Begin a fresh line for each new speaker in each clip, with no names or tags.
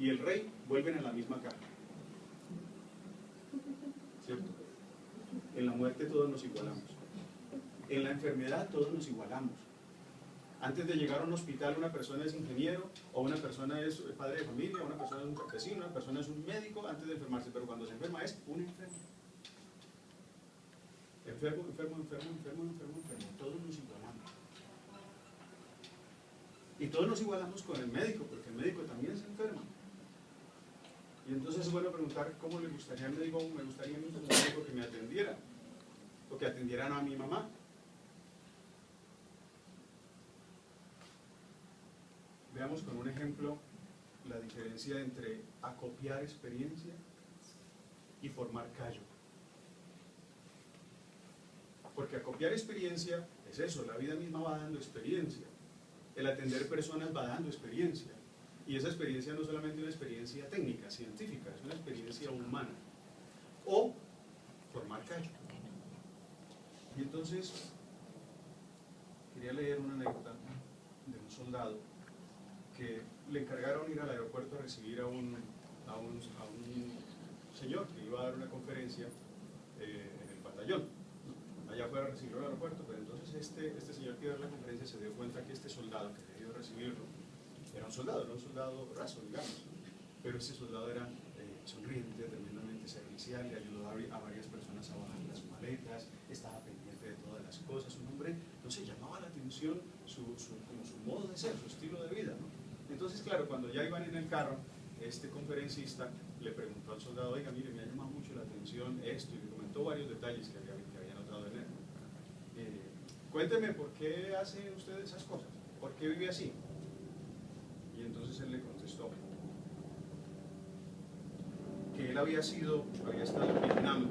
y el rey vuelven a la misma caja. ¿Cierto? En la muerte todos nos igualamos. En la enfermedad todos nos igualamos. Antes de llegar a un hospital, una persona es ingeniero, o una persona es padre de familia, una persona es un campesino, una persona es un médico antes de enfermarse, pero cuando se enferma es un enfermo. Enfermo, enfermo, enfermo, enfermo, enfermo, enfermo. Todos nos igualamos. Y todos nos igualamos con el médico, porque el médico también se enferma. Y entonces es bueno preguntar cómo le gustaría al médico, me gustaría a mí como médico que me atendiera, o que atendieran a mi mamá. Veamos con un ejemplo la diferencia entre acopiar experiencia y formar callo. Porque acopiar experiencia es eso, la vida misma va dando experiencia. El atender personas va dando experiencia. Y esa experiencia no es solamente una experiencia técnica, científica, es una experiencia humana. O formar callo. Y entonces, quería leer una anécdota de un soldado que le encargaron ir al aeropuerto a recibir a un señor que iba a dar una conferencia en el batallón. Allá fuera a recibirlo al aeropuerto, pero entonces este señor que iba a dar la conferencia se dio cuenta que este soldado que había ido a recibirlo era un soldado raso, digamos, pero ese soldado era sonriente, tremendamente servicial, le ayudó a varias personas a bajar las maletas, estaba pendiente de todas las cosas, un hombre, no sé, llamaba la atención como su modo de ser, su estilo de vida, ¿no? Entonces, claro, cuando ya iban en el carro, este conferencista le preguntó al soldado, oiga, mire, me ha llamado mucho la atención esto, y le comentó varios detalles que había notado en él. Cuénteme, ¿por qué hace usted esas cosas? ¿Por qué vive así? Y entonces él le contestó que él había estado en Vietnam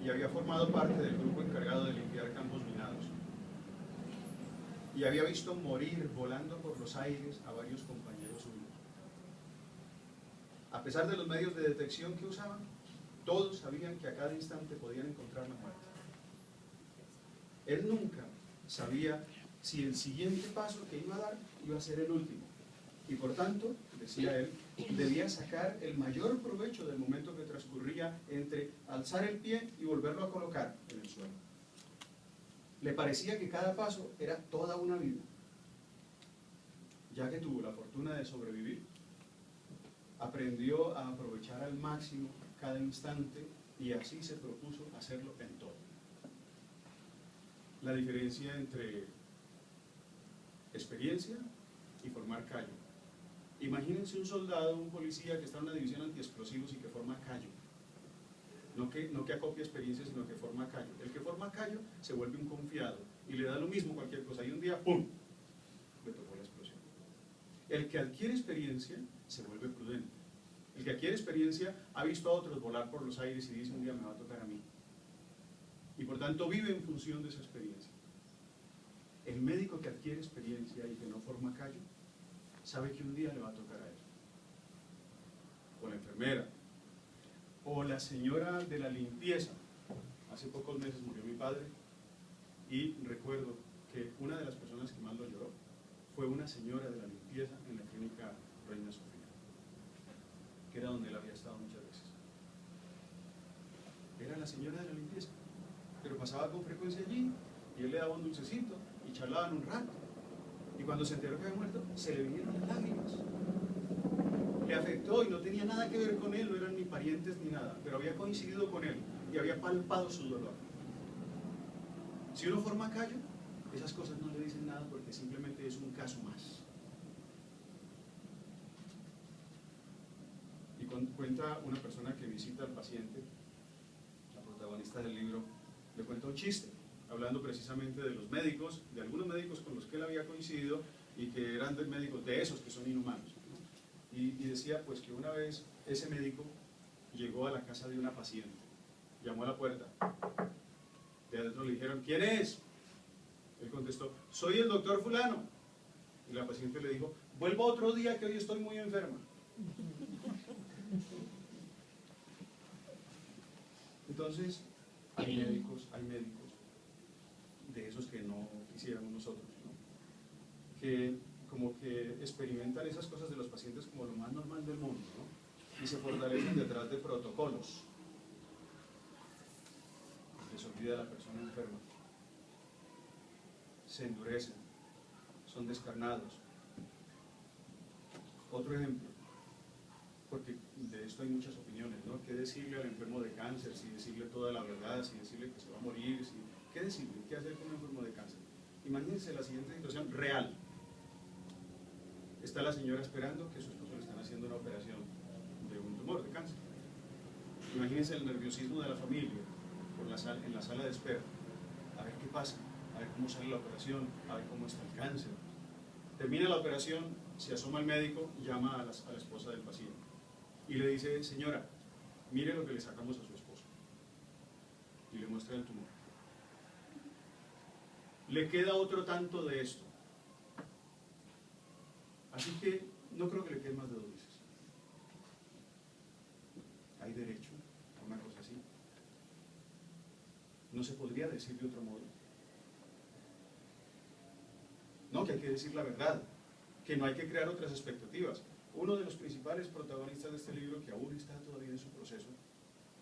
y había formado parte del grupo encargado de limpiar campos minados. Y había visto morir volando por los aires a varios compañeros suyos. A pesar de los medios de detección que usaban, todos sabían que a cada instante podían encontrar la muerte. Él nunca sabía si el siguiente paso que iba a dar iba a ser el último. Y por tanto, decía él, debía sacar el mayor provecho del momento que transcurría entre alzar el pie y volverlo a colocar en el suelo. Le parecía que cada paso era toda una vida. Ya que tuvo la fortuna de sobrevivir, aprendió a aprovechar al máximo cada instante y así se propuso hacerlo en todo. La diferencia entre experiencia y formar callo. Imagínense un soldado, un policía que está en una división antiexplosivos y que forma callo. No que acopia experiencia, sino que forma callo. El que forma callo se vuelve un confiado y le da lo mismo cualquier cosa. Y un día, ¡pum!, le tocó la explosión. El que adquiere experiencia se vuelve prudente. El que adquiere experiencia ha visto a otros volar por los aires y dice, un día me va a tocar a mí. Y por tanto vive en función de esa experiencia. El médico que adquiere experiencia y que no forma callo, sabe que un día le va a tocar a él. O la enfermera, o la señora de la limpieza. Hace pocos meses murió mi padre y recuerdo que una de las personas que más lo lloró fue una señora de la limpieza en la clínica Reina Sofía, que era donde él había estado muchas veces. Era la señora de la limpieza, pero pasaba con frecuencia allí y él le daba un dulcecito y charlaban un rato. Y cuando se enteró que había muerto, se le vinieron las lágrimas. Le afectó y no tenía nada que ver con él, no eran ni parientes ni nada, pero había coincidido con él y había palpado su dolor. Si uno forma callo, esas cosas no le dicen nada porque simplemente es un caso más. Y cuenta una persona que visita al paciente, la protagonista del libro, le cuenta un chiste, hablando precisamente de los médicos, de algunos médicos con los que él había coincidido y que eran de médicos de esos que son inhumanos, ¿no? Y decía pues que una vez ese médico llegó a la casa de una paciente, llamó a la puerta, de adentro le dijeron, ¿quién es? Él contestó, soy el doctor fulano. Y la paciente le dijo, vuelvo otro día que hoy estoy muy enferma. Entonces, hay médicos de esos que no quisiéramos nosotros, ¿no? Que como que experimentan esas cosas de los pacientes como lo más normal. del mundo, ¿no? Y se fortalecen detrás de protocolos. Les olvida la persona enferma. Se endurecen, son descarnados. Otro ejemplo, porque de esto hay muchas opiniones, ¿no? ¿Qué decirle al enfermo de cáncer? Si decirle toda la verdad, si decirle que se va a morir, ¿qué decirle? ¿Qué hacer con un enfermo de cáncer? Imagínense la siguiente situación real. Está la señora esperando que a su esposo le están haciendo una operación de un tumor de cáncer. Imagínense el nerviosismo de la familia en la sala de espera. A ver qué pasa, a ver cómo sale la operación, a ver cómo está el cáncer. Termina la operación, se asoma el médico, llama a la esposa del paciente y le dice: señora, mire lo que le sacamos a su esposo. Y le muestra el tumor. Le queda otro tanto de esto. Así que no creo que le quede más de 2 meses. ¿Hay derecho a una cosa así? ¿No se podría decir de otro modo? No, que hay que decir la verdad, que no hay que crear otras expectativas. Uno de los principales protagonistas de este libro, que aún está todavía en su proceso,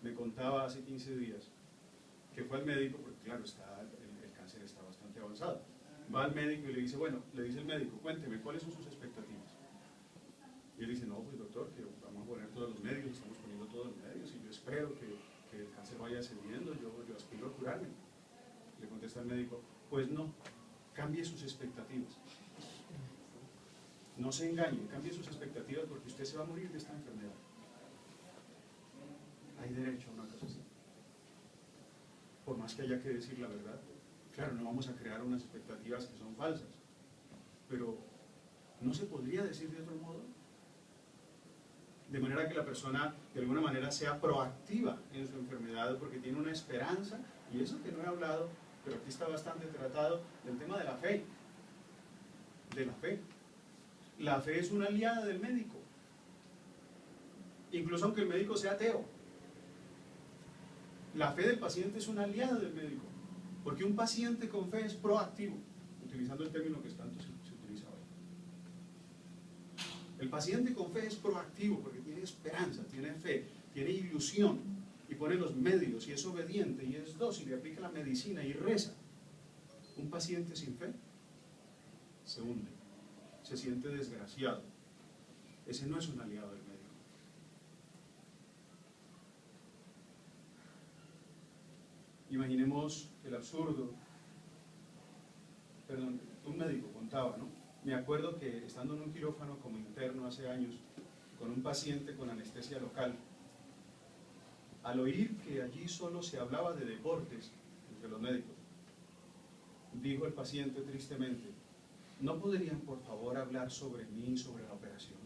me contaba hace 15 días que fue al médico, porque claro, el cáncer está bastante avanzado. Va al médico y le dice: bueno, le dice el médico, cuénteme, ¿cuáles son sus expectativas? Y él dice: no, pues doctor, que vamos a poner todos los medios, estamos poniendo todos los medios, y yo espero que el cáncer vaya cediendo, yo aspiro a curarme. Le contesta el médico: pues no, cambie sus expectativas. No se engañe, cambie sus expectativas, porque usted se va a morir de esta enfermedad. Hay derecho a una cosa así. Por más que haya que decir la verdad. Claro, no vamos a crear unas expectativas que son falsas, pero ¿no se podría decir de otro modo? De manera que la persona de alguna manera sea proactiva en su enfermedad, porque tiene una esperanza, y eso que no he hablado, pero aquí está bastante tratado, del tema de la fe. De la fe. La fe es una aliada del médico, incluso aunque el médico sea ateo. La fe del paciente es una aliada del médico, porque un paciente con fe es proactivo, utilizando el término que tanto se utiliza hoy. El paciente con fe es proactivo porque tiene esperanza, tiene fe, tiene ilusión, y pone los medios, y es obediente, y es dócil, y aplica la medicina, y reza. Un paciente sin fe se hunde, se siente desgraciado. Ese no es un aliado del médico. Imaginemos el absurdo. Perdón, un médico contaba, ¿no? Me acuerdo que estando en un quirófano como interno hace años, con un paciente con anestesia local, al oír que allí solo se hablaba de deportes entre los médicos, dijo el paciente tristemente: ¿no podrían por favor hablar sobre mí, sobre la operación?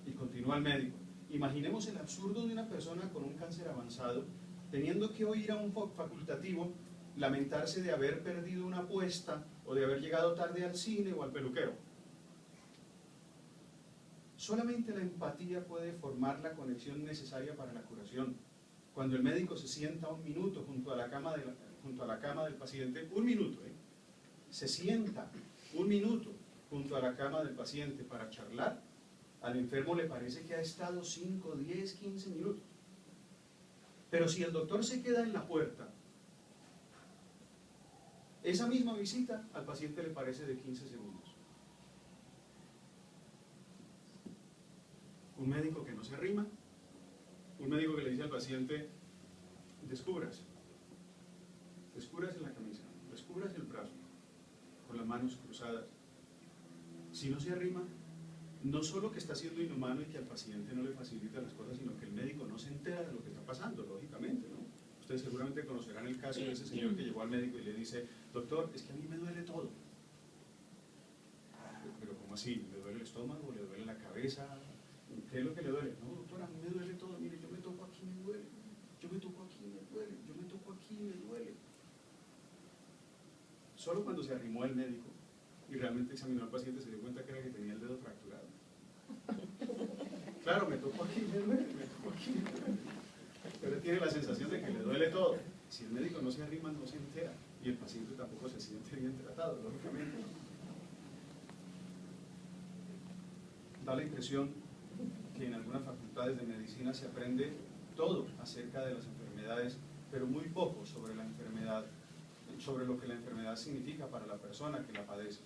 Y continúa el médico: imaginemos el absurdo de una persona con un cáncer avanzado teniendo que oír a un facultativo lamentarse de haber perdido una apuesta, o de haber llegado tarde al cine o al peluquero. Solamente la empatía puede formar la conexión necesaria para la curación. Cuando el médico se sienta un minuto junto a la cama del paciente, un minuto, se sienta un minuto junto a la cama del paciente para charlar, al enfermo le parece que ha estado 5, 10, 15 minutos. Pero si el doctor se queda en la puerta, esa misma visita al paciente le parece de 15 segundos. Un médico que no se arrima, un médico que le dice al paciente: descúbrase la camisa, descúbrase el brazo, con las manos cruzadas. Si no se arrima, no solo que está siendo inhumano y que al paciente no le facilita las cosas, sino que el médico no se entera de lo que está pasando, lógicamente, ¿no? Ustedes seguramente conocerán el caso de ese señor que llegó al médico y le dice: doctor, es que a mí me duele todo. Pero ¿cómo así? ¿Le duele el estómago? ¿Le duele la cabeza? ¿Qué es lo que le duele? No, doctor, a mí me duele todo. Mire, yo me toco aquí, me duele. Yo me toco aquí, me duele. Yo me toco aquí, me duele. Solo cuando se arrimó el médico y realmente examinó al paciente se dio cuenta que era que tenía el dedo fracturado. Claro, me toco aquí, me duele, me toco aquí, me duele. Pero él tiene la sensación de que le duele todo. Si el médico no se arrima, no se entera. Y el paciente tampoco se siente bien tratado, lógicamente. da la impresión que en algunas facultades de medicina se aprende todo acerca de las enfermedades, pero muy poco sobre la enfermedad, sobre lo que la enfermedad significa para la persona que la padece.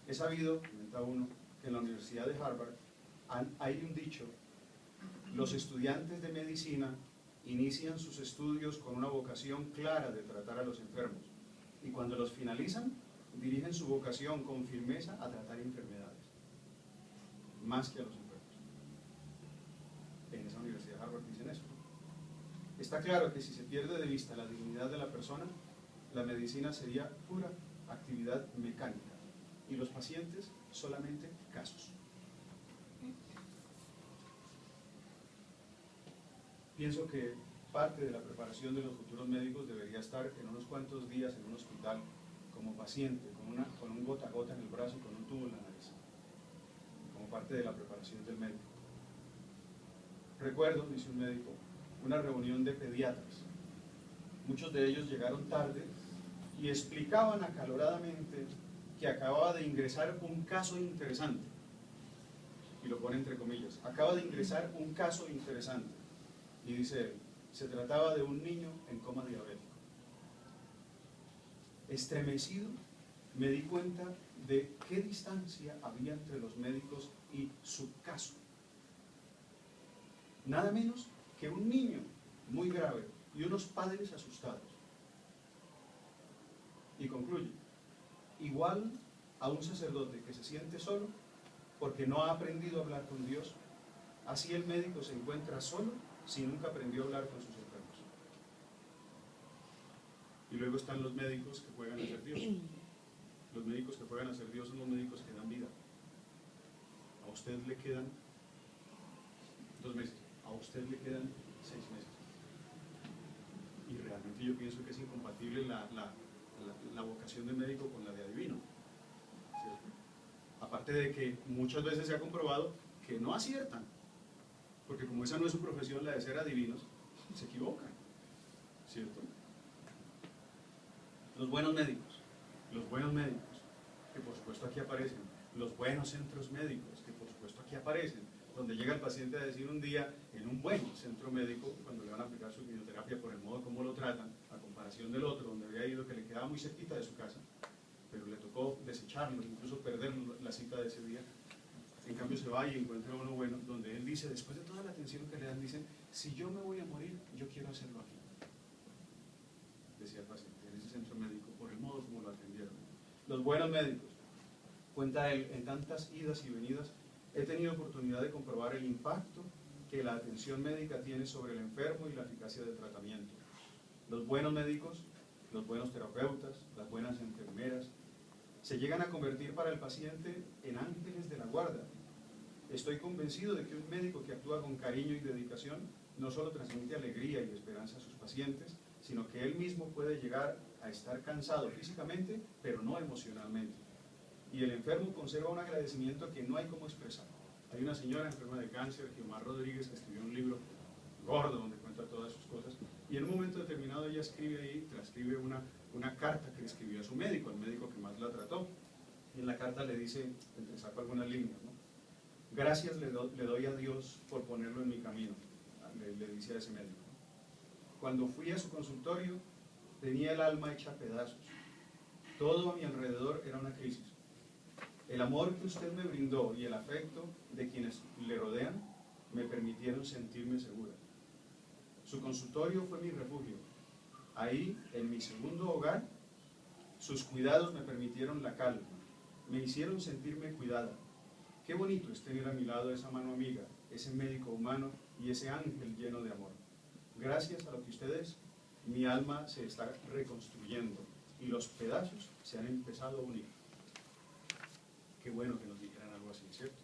He sabido, comenta uno, que en la Universidad de Harvard hay un dicho: los estudiantes de medicina inician sus estudios con una vocación clara de tratar a los enfermos, y cuando los finalizan, dirigen su vocación con firmeza a tratar enfermedades, más que a los enfermos. En esa Universidad de Harvard dicen eso. Está claro que si se pierde de vista la dignidad de la persona, la medicina sería pura actividad mecánica y los pacientes solamente casos. Pienso que parte de la preparación de los futuros médicos debería estar en unos cuantos días en un hospital como paciente, con un gota a gota en el brazo y con un tubo en la nariz, como parte de la preparación del médico. Recuerdo, dice un médico, una reunión de pediatras. Muchos de ellos llegaron tarde y explicaban acaloradamente que acababa de ingresar un caso interesante, y lo pone entre comillas, acaba de ingresar un caso interesante, y dice él, se trataba de un niño en coma diabético. Estremecido, me di cuenta de qué distancia había entre los médicos y su caso. Nada menos que un niño muy grave y unos padres asustados. Y concluye, igual a un sacerdote que se siente solo porque no ha aprendido a hablar con Dios, así el médico se encuentra solo si nunca aprendió a hablar con sus enfermos. Y luego están los médicos que juegan a ser Dios. Los médicos que juegan a ser Dios son los médicos que dan vida. A usted le quedan 2 meses, a usted le quedan 6 meses. Y realmente yo pienso que es incompatible la vocación de médico con la de adivino. ¿Cierto? Aparte de que muchas veces se ha comprobado que no aciertan, porque como esa no es su profesión, la de ser adivinos, se equivocan, ¿cierto? Los buenos médicos, que por supuesto aquí aparecen, los buenos centros médicos, que por supuesto aquí aparecen, donde llega el paciente a decir un día, en un buen centro médico, cuando le van a aplicar su quimioterapia por el modo como lo tratan, a comparación del otro, donde había ido que le quedaba muy cerquita de su casa, pero le tocó desecharlo, incluso perder la cita de ese día. En cambio se va y encuentra uno bueno, donde él dice, después de toda la atención que le dan, dicen, si yo me voy a morir, yo quiero hacerlo aquí. Decía el paciente, en ese centro médico, por el modo como lo atendieron. Los buenos médicos, cuenta él, en tantas idas y venidas, he tenido oportunidad de comprobar el impacto que la atención médica tiene sobre el enfermo y la eficacia del tratamiento. Los buenos médicos, los buenos terapeutas, las buenas enfermeras, se llegan a convertir para el paciente en ángeles de la guarda. Estoy convencido de que un médico que actúa con cariño y dedicación no solo transmite alegría y esperanza a sus pacientes, sino que él mismo puede llegar a estar cansado físicamente, pero no emocionalmente. Y el enfermo conserva un agradecimiento que no hay cómo expresar. Hay una señora enferma de cáncer, Guiomar Rodríguez, que escribió un libro gordo donde cuenta todas sus cosas, y en un momento determinado ella escribe ahí, transcribe una carta que le escribió a su médico, al médico que más la trató, y en la carta le dice, entre saco algunas líneas, ¿no? Gracias le doy a Dios por ponerlo en mi camino, le dice a ese médico. Cuando fui a su consultorio, tenía el alma hecha pedazos. Todo a mi alrededor era una crisis. El amor que usted me brindó y el afecto de quienes le rodean me permitieron sentirme segura. Su consultorio fue mi refugio. Ahí, en mi segundo hogar, sus cuidados me permitieron la calma. Me hicieron sentirme cuidada. Qué bonito es tener a mi lado esa mano amiga, ese médico humano y ese ángel lleno de amor. Gracias a lo que usted es, mi alma se está reconstruyendo y los pedazos se han empezado a unir. Qué bueno que nos dijeran algo así, ¿cierto?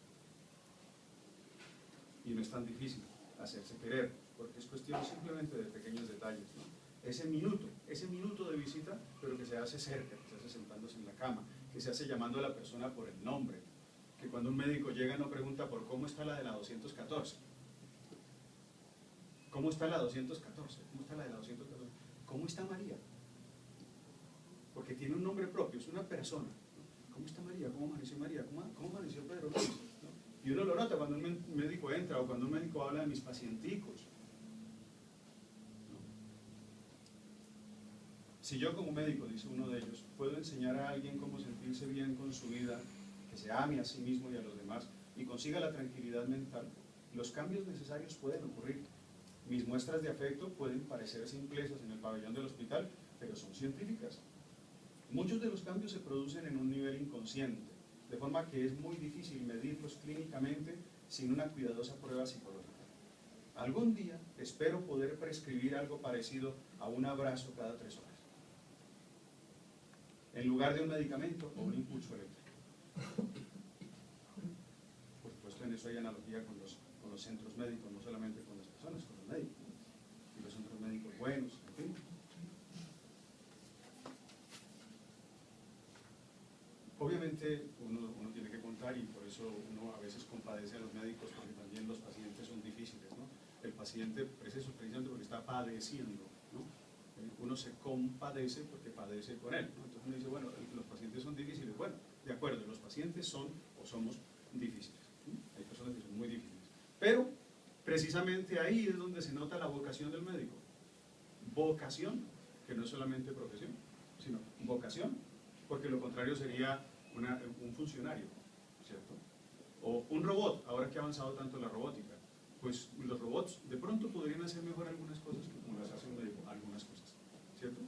Y no es tan difícil hacerse querer, porque es cuestión simplemente de pequeños detalles, ¿no? Ese minuto de visita, pero que se hace cerca, que se hace sentándose en la cama, que se hace llamando a la persona por el nombre, que cuando un médico llega no pregunta por cómo está la de la 214. ¿Cómo está la 214? ¿Cómo está la de la 214? ¿Cómo está María? Porque tiene un nombre propio, es una persona. ¿Cómo está María? ¿Cómo amaneció María? ¿Cómo amaneció Pedro? ¿No? Y Y uno lo nota cuando un médico entra o cuando un médico habla de mis pacienticos. Si yo como médico, dice uno de ellos, puedo enseñar a alguien cómo sentirse bien con su vida, que se ame a sí mismo y a los demás, y consiga la tranquilidad mental, los cambios necesarios pueden ocurrir. Mis muestras de afecto pueden parecer simplezas en el pabellón del hospital, pero son científicas. Muchos de los cambios se producen en un nivel inconsciente, de forma que es muy difícil medirlos clínicamente sin una cuidadosa prueba psicológica. Algún día espero poder prescribir algo parecido a un abrazo cada 3 horas, en lugar de un medicamento o un impulso eléctrico. Por supuesto, en eso hay analogía con los centros médicos, no solamente con las personas, con los médicos, y los centros médicos buenos, en fin. Obviamente uno tiene que contar, y por eso uno a veces compadece a los médicos, porque también los pacientes son difíciles, ¿no? El paciente es eso precisamente porque está padeciendo, ¿no? Uno se compadece porque padece con él, ¿no? Entonces uno dice, bueno, los pacientes son difíciles. Bueno, de acuerdo, los pacientes son o somos difíciles, ¿no? Hay personas que son muy difíciles, pero precisamente ahí es donde se nota la vocación del médico. Vocación, que no es solamente profesión, sino vocación, porque lo contrario sería un funcionario, ¿cierto? O un robot, ahora que ha avanzado tanto la robótica, pues los robots de pronto podrían hacer mejor algunas cosas que como las hace un médico, algunas cosas, ¿cierto?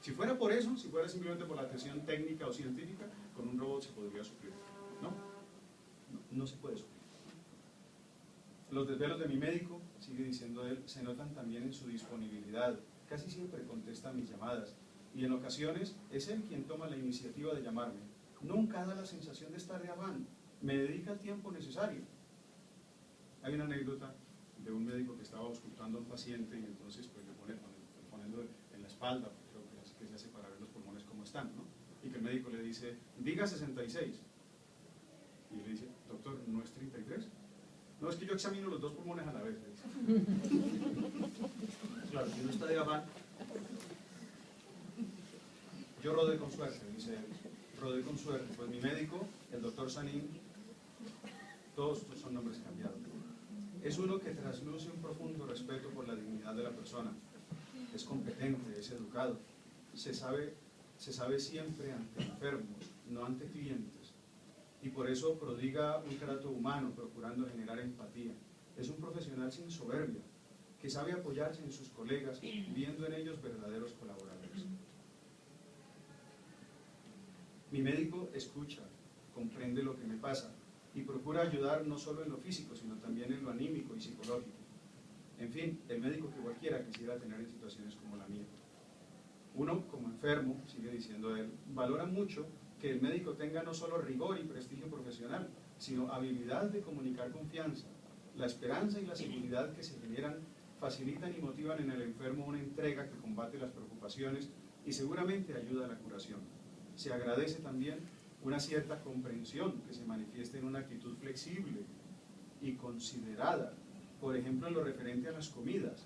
Si fuera por eso, si fuera simplemente por la atención técnica o científica, con un robot se podría suplir, ¿no? No se puede suplir. Los desvelos de mi médico, sigue diciendo él, se notan también en su disponibilidad, casi siempre contesta mis llamadas, y en ocasiones es él quien toma la iniciativa de llamarme. Nunca da la sensación de estar de afán, me dedica el tiempo necesario. Hay una anécdota de un médico que estaba auscultando a un paciente y entonces pues le poniendo en la espalda, creo que se hace para ver los pulmones cómo están, ¿no? Y que el médico le dice, diga 66. Y le dice, doctor, ¿no es 33? No, es que yo examino los 2 pulmones a la vez. Claro, si no está de afán. Yo rodé con suerte, dice él. Rodé con suerte. Pues mi médico, el doctor Sanín, todos estos son nombres cambiados. Es uno que trasluce un profundo respeto por la dignidad de la persona. Es competente, es educado. Se sabe siempre ante enfermos, no ante clientes. Y por eso prodiga un trato humano, procurando generar empatía. Es un profesional sin soberbia, que sabe apoyarse en sus colegas, viendo en ellos verdaderos colaboradores. Mi médico escucha, comprende lo que me pasa y procura ayudar no solo en lo físico, sino también en lo anímico y psicológico. En fin, el médico que cualquiera quisiera tener en situaciones como la mía. Uno, como enfermo, sigue diciendo él, valora mucho que el médico tenga no solo rigor y prestigio profesional, sino habilidad de comunicar confianza. La esperanza y la seguridad que se generan facilitan y motivan en el enfermo una entrega que combate las preocupaciones y seguramente ayuda a la curación. Se agradece también una cierta comprensión que se manifieste en una actitud flexible y considerada, por ejemplo en lo referente a las comidas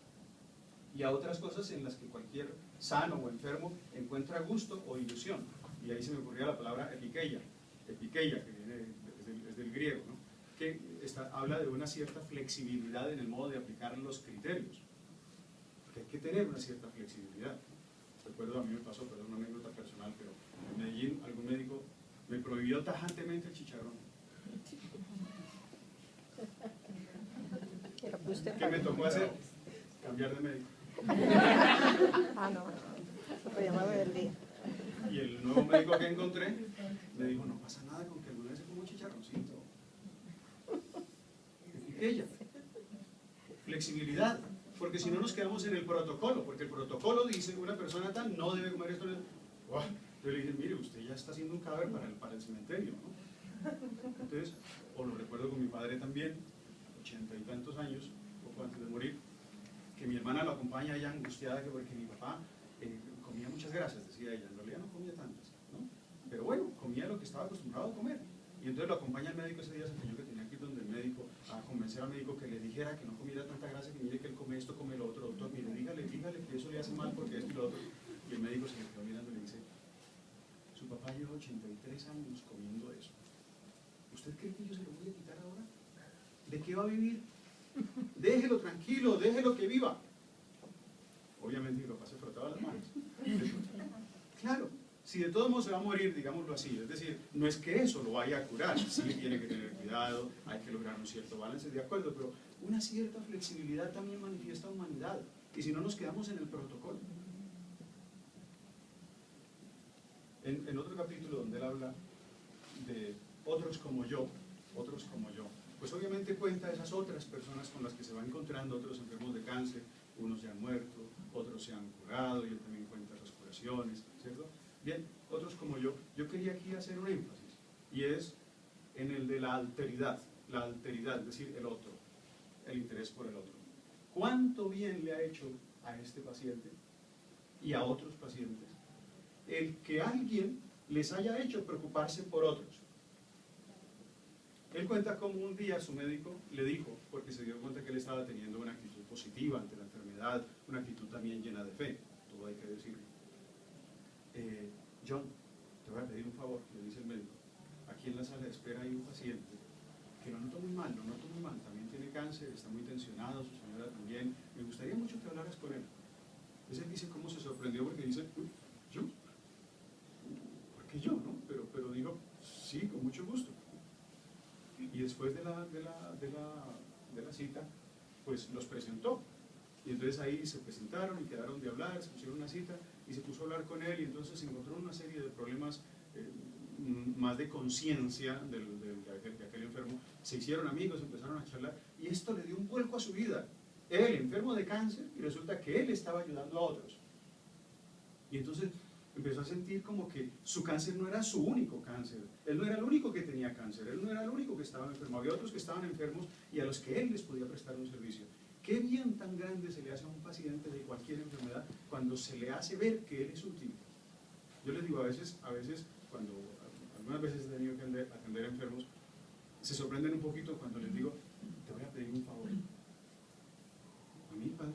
y a otras cosas en las que cualquier sano o enfermo encuentra gusto o ilusión. Y ahí se me ocurría la palabra epikeia, que viene es del griego, ¿no? Que habla de una cierta flexibilidad en el modo de aplicar los criterios, que hay que tener una cierta flexibilidad. Recuerdo, a mí me pasó, pero es una anécdota personal, pero en Medellín algún médico me prohibió tajantemente el chicharrón. ¿Qué me tocó hacer? Cambiar de médico. Y el nuevo médico que encontré me dijo, no pasa nada con que alguna vez se coma un chicharroncito. Ella, flexibilidad, porque si no nos quedamos en el protocolo, porque el protocolo dice que una persona tal no debe comer esto. Yo le dije, mire, usted ya está haciendo un cadáver para el cementerio, ¿no? Entonces, o lo recuerdo con mi padre también, 80 y tantos años, poco antes de morir, que mi hermana lo acompaña ella angustiada porque mi papá comía muchas grasas, decía ella, en realidad no comía tantas, ¿no? Pero bueno, comía lo que estaba acostumbrado a comer. Y entonces lo acompaña el médico, ese día se empeñó que tenía que ir donde el médico a convencer al médico que le dijera que no comiera tanta grasa, que mire que él come esto, come lo otro, doctor, mire, dígale que eso le hace mal porque esto y lo otro. Y el médico se le quedó mirando y le dice, su papá lleva 83 años comiendo eso. ¿Usted cree que yo se lo voy a quitar ahora? ¿de qué va a vivir? Déjelo tranquilo, déjelo que viva. Obviamente mi papá se frotaba las manos. Claro, si de todos modos se va a morir, digámoslo así, es decir, no es que eso lo vaya a curar, sí tiene que tener cuidado, hay que lograr un cierto balance, de acuerdo, pero una cierta flexibilidad también manifiesta humanidad, y si no nos quedamos en el protocolo. En otro capítulo donde él habla de otros como yo, pues obviamente cuenta esas otras personas con las que se va encontrando, otros enfermos de cáncer, unos ya han muerto, otros se han curado, y él también cuenta las curaciones, ¿cierto? Bien, otros como yo quería aquí hacer un énfasis, y es en el de la alteridad, es decir, el otro, el interés por el otro. ¿Cuánto bien le ha hecho a este paciente y a otros pacientes el que alguien les haya hecho preocuparse por otros? Él cuenta cómo un día su médico le dijo, porque se dio cuenta que él estaba teniendo una actitud positiva ante la enfermedad, una actitud también llena de fe, todo hay que decirlo. John, te voy a pedir un favor, le dice el médico. Aquí en la sala de espera hay un paciente que lo noto muy mal, también tiene cáncer, está muy tensionado, su señora también. Me gustaría mucho que hablaras con él. Entonces él dice cómo se sorprendió porque dice, uy, ¿yo? ¿Por qué yo, no? Pero dijo, sí, con mucho gusto. Y después de la cita, pues los presentó. Y entonces ahí se presentaron y quedaron de hablar, se pusieron una cita y se puso a hablar con él, y entonces se encontró una serie de problemas más de conciencia de aquel enfermo. Se hicieron amigos, empezaron a charlar, y esto le dio un vuelco a su vida. Él, enfermo de cáncer, y resulta que él estaba ayudando a otros. Y entonces empezó a sentir como que su cáncer no era su único cáncer. Él no era el único que tenía cáncer, él no era el único que estaba enfermo. Había otros que estaban enfermos y a los que él les podía prestar un servicio. Qué bien tan grande se le hace a un paciente de cualquier enfermedad cuando se le hace ver que él es útil. Yo les digo, a veces cuando algunas veces he tenido que atender enfermos, se sorprenden un poquito cuando les digo, te voy a pedir un favor. A mí, padre,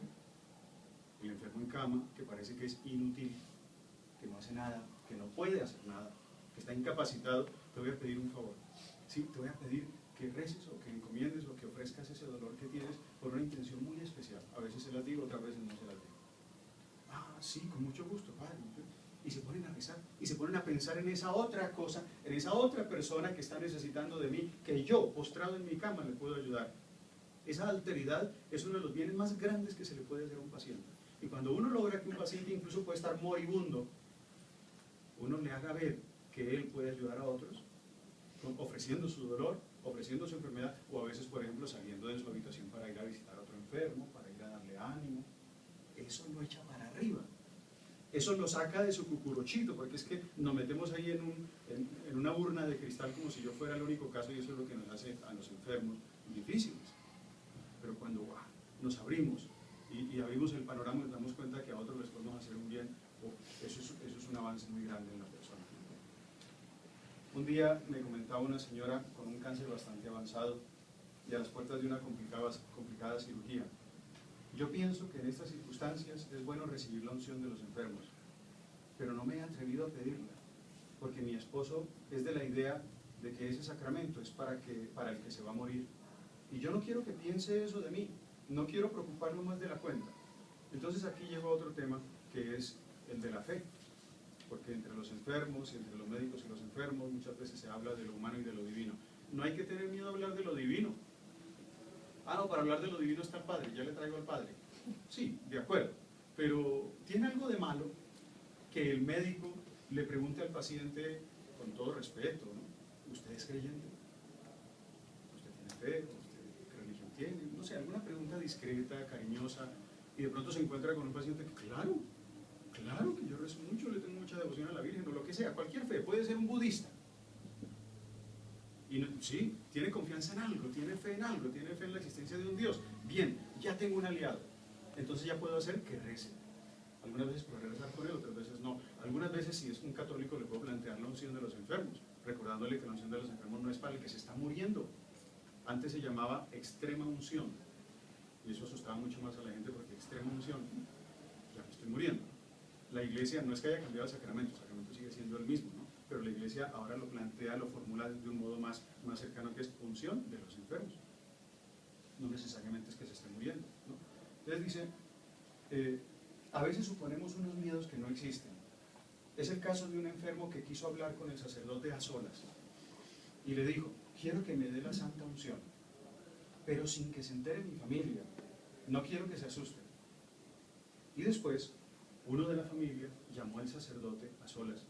el enfermo en cama, que parece que es inútil, que no hace nada, que no puede hacer nada, que está incapacitado, te voy a pedir un favor. Sí, te voy a pedir que reces o que encomiendes o que ofrezcas ese dolor que tienes por una intención muy especial. A veces se las digo, otras veces no se las digo. Ah, sí, con mucho gusto, padre. Y se ponen a rezar, y se ponen a pensar en esa otra cosa, en esa otra persona que está necesitando de mí, que yo, postrado en mi cama, le puedo ayudar. Esa alteridad es uno de los bienes más grandes que se le puede hacer a un paciente. Y cuando uno logra que un paciente incluso puede estar moribundo, uno le haga ver que él puede ayudar a otros, ofreciendo su dolor, ofreciendo su enfermedad, o a veces, por ejemplo, saliendo de su habitación para ir a visitar a otro enfermo, para ir a darle ánimo, eso lo echa para arriba. Eso lo saca de su cucurochito, porque es que nos metemos ahí en una urna de cristal como si yo fuera el único caso, y eso es lo que nos hace a los enfermos difíciles. Pero cuando nos abrimos y abrimos el panorama, nos damos cuenta que a otros les podemos hacer un bien, eso es un avance muy grande en la persona. Un día me comentaba una señora con un cáncer bastante avanzado y a las puertas de una complicada cirugía. Yo pienso que en estas circunstancias es bueno recibir la unción de los enfermos, pero no me he atrevido a pedirla, porque mi esposo es de la idea de que ese sacramento es para el que se va a morir. Y yo no quiero que piense eso de mí, no quiero preocuparlo más de la cuenta. Entonces aquí llega otro tema, que es el de la fe, porque entre los enfermos y entre los médicos y los enfermos muchas veces se habla de lo humano y de lo divino. No hay que tener miedo a hablar de lo divino. Ah, no, para hablar de lo divino está el Padre, ya le traigo al Padre. Sí, de acuerdo, pero tiene algo de malo que el médico le pregunte al paciente con todo respeto, ¿no? ¿Usted es creyente? ¿Usted tiene fe? ¿Usted qué religión tiene? No sé, alguna pregunta discreta, cariñosa, y de pronto se encuentra con un paciente que, claro que yo rezo mucho, le tengo mucha devoción a la Virgen, o lo que sea, cualquier fe, puede ser un budista. Y sí, tiene confianza en algo, tiene fe en algo, tiene fe en la existencia de un Dios. Bien, ya tengo un aliado, entonces ya puedo hacer que rece. Algunas veces podré rezar con él, otras veces no. Algunas veces, si es un católico, le puedo plantear la unción de los enfermos, recordándole que la unción de los enfermos no es para el que se está muriendo. Antes se llamaba extrema unción, y eso asustaba mucho más a la gente, porque extrema unción, ya me estoy muriendo. La iglesia no es que haya cambiado el sacramento sigue siendo el mismo, ¿no? Pero la iglesia ahora lo plantea, lo formula de un modo más cercano, que es unción de los enfermos. no necesariamente es que se esté muriendo, ¿no? Entonces dice, a veces suponemos unos miedos que no existen. Es el caso de un enfermo que quiso hablar con el sacerdote a solas y le dijo, quiero que me dé la santa unción, pero sin que se entere mi familia, no quiero que se asusten. Y después, uno de la familia llamó al sacerdote a solas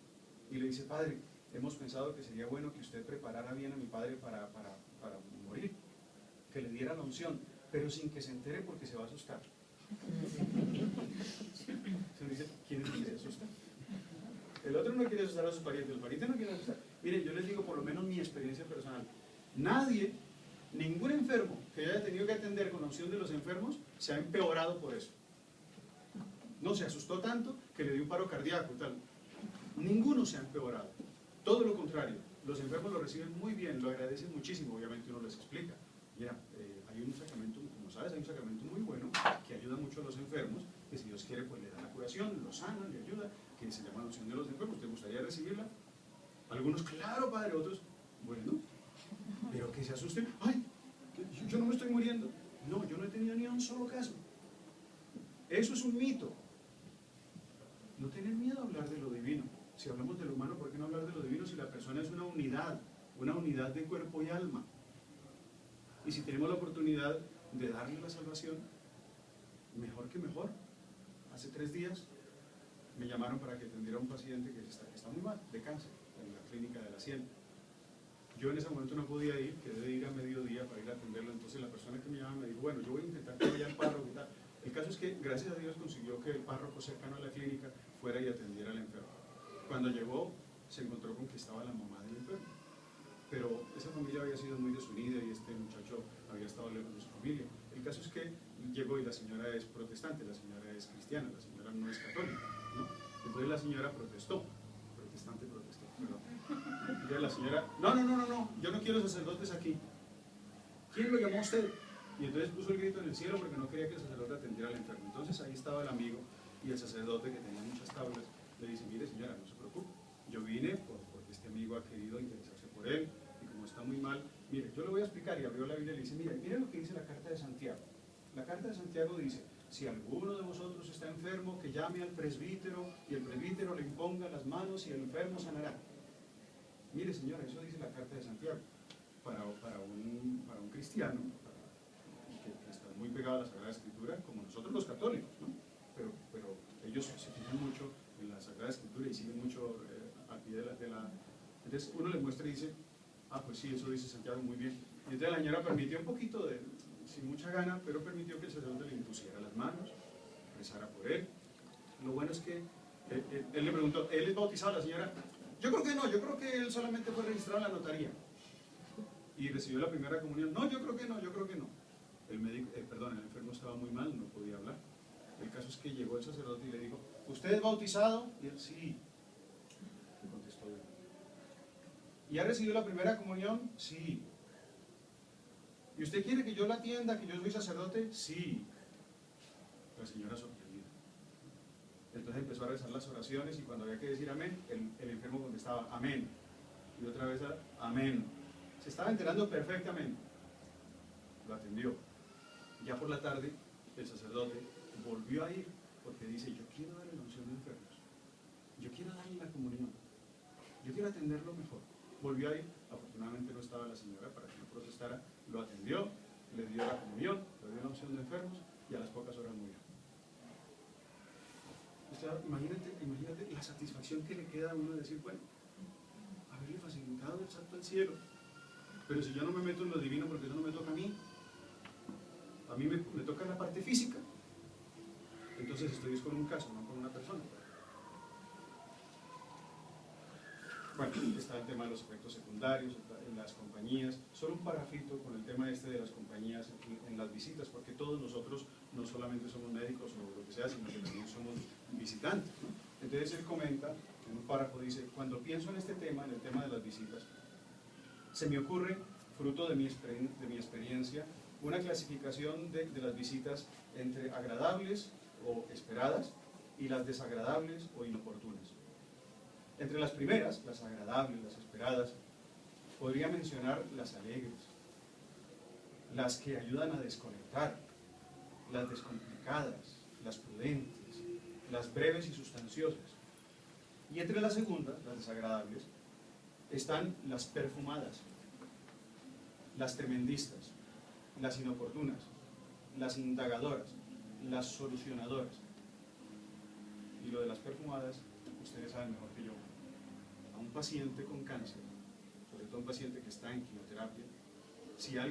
y le dice, padre, hemos pensado que sería bueno que usted preparara bien a mi padre para morir, que le diera la unción, pero sin que se entere porque se va a asustar. Se dice, ¿quién es el que se asusta? El otro no quiere asustar a sus parientes, los parientes no quieren asustar. Miren, yo les digo por lo menos mi experiencia personal. Nadie, ningún enfermo que haya tenido que atender con la unción de los enfermos, se ha empeorado por eso. No se asustó tanto que le dio un paro cardíaco y tal. Ninguno se ha empeorado. Todo lo contrario, los enfermos lo reciben muy bien, lo agradecen muchísimo, obviamente uno les explica. Mira, hay un sacramento, como sabes, hay un sacramento muy bueno que ayuda mucho a los enfermos, que si Dios quiere pues le da la curación, lo sana, le ayuda, que se llama la unción de los enfermos. ¿Te gustaría recibirla? Algunos, claro, padre, otros, bueno, pero que se asusten, ay, yo no me estoy muriendo. No, yo no he tenido ni un solo caso. Eso es un mito. No tener miedo a hablar de lo divino. Si hablamos de lo humano, ¿por qué no hablar de lo divino si la persona es una unidad de cuerpo y alma? Y si tenemos la oportunidad de darle la salvación, mejor que mejor. Hace 3 días me llamaron para que atendiera a un paciente que está muy mal, de cáncer, en la clínica de la Sien. Yo en ese momento no podía ir, quedé de ir a mediodía para ir a atenderlo, entonces la persona que me llamaba me dijo, bueno, yo voy a intentar que vaya al párroco y tal. El caso es que, gracias a Dios, consiguió que el párroco cercano a la clínica fuera y atendiera al enfermo. Cuando llegó, se encontró con que estaba la mamá del enfermo. Pero esa familia había sido muy desunida y este muchacho había estado lejos de su familia. El caso es que llegó y la señora es protestante, la señora es cristiana, la señora no es católica, ¿no? Entonces la señora protestó, perdón. Entonces la señora, no, yo no quiero sacerdotes aquí. ¿Quién lo llamó a usted? Y entonces puso el grito en el cielo porque no quería que el sacerdote atendiera al enfermo. Entonces ahí estaba el amigo y el sacerdote, que tenía muchas tablas, le dice, mire señora, no se preocupe, yo vine porque este amigo ha querido interesarse por él y como está muy mal, mire, yo le voy a explicar. Y abrió la Biblia y le dice, mire lo que dice la carta de Santiago. La carta de Santiago dice, si alguno de vosotros está enfermo, que llame al presbítero y el presbítero le imponga las manos y el enfermo sanará. Mire señora, eso dice la carta de Santiago. Para un cristiano, que está muy pegado a la Sagrada Escritura, como nosotros los católicos, ¿no? Pero ellos se fijan mucho en la Sagrada Escritura y siguen mucho al pie de la... Entonces uno les muestra y dice, pues sí, eso dice Santiago, muy bien. Y entonces la señora permitió un poquito, sin mucha gana, pero permitió que el sacerdote le impusiera las manos, rezara por él. Lo bueno es que él le preguntó, ¿él es bautizado? La señora, yo creo que no, yo creo que él solamente fue registrado en la notaría y recibió la primera comunión. No, yo creo que no. El enfermo estaba muy mal, no podía hablar. El caso es que llegó el sacerdote y le dijo, ¿usted es bautizado? Y él, sí. Le contestó él. ¿Y ha recibido la primera comunión? Sí. ¿Y usted quiere que yo la atienda, que yo soy sacerdote? Sí. La señora sorprendida. Entonces empezó a rezar las oraciones y cuando había que decir amén, el enfermo contestaba amén. Y otra vez amén. Se estaba enterando perfectamente. Lo atendió. Ya por la tarde, el sacerdote volvió a ir porque dice, yo quiero darle la unción de enfermos. Yo quiero darle la comunión. Yo quiero atenderlo mejor. Volvió a ir. Afortunadamente no estaba la señora para que no protestara. Lo atendió, le dio la comunión, le dio la unción de enfermos y a las pocas horas murió. O sea, imagínate la satisfacción que le queda a uno de decir, bueno, haberle facilitado el salto al cielo. Pero si yo no me meto en lo divino, porque eso no me toca a mí me toca la parte física, entonces estoy con un caso, no con una persona. Bueno, está el tema de los efectos secundarios en las compañías. Solo un parafito con el tema de las compañías en las visitas, porque todos nosotros no solamente somos médicos o lo que sea, sino que también somos visitantes, ¿no? Entonces él comenta, en un párrafo dice, cuando pienso en este tema, en el tema de las visitas, se me ocurre, fruto de mi experiencia, una clasificación de las visitas entre agradables o esperadas y las desagradables o inoportunas. Entre las primeras, las agradables, las esperadas, podría mencionar las alegres. las que ayudan a desconectar, las descomplicadas, las prudentes, las breves y sustanciosas. Y entre las segundas, las desagradables, están las perfumadas, las tremendistas, las inoportunas, las indagadoras, las solucionadoras. Y lo de las perfumadas, ustedes saben mejor que yo. A un paciente con cáncer, sobre todo un paciente que está en quimioterapia, si algo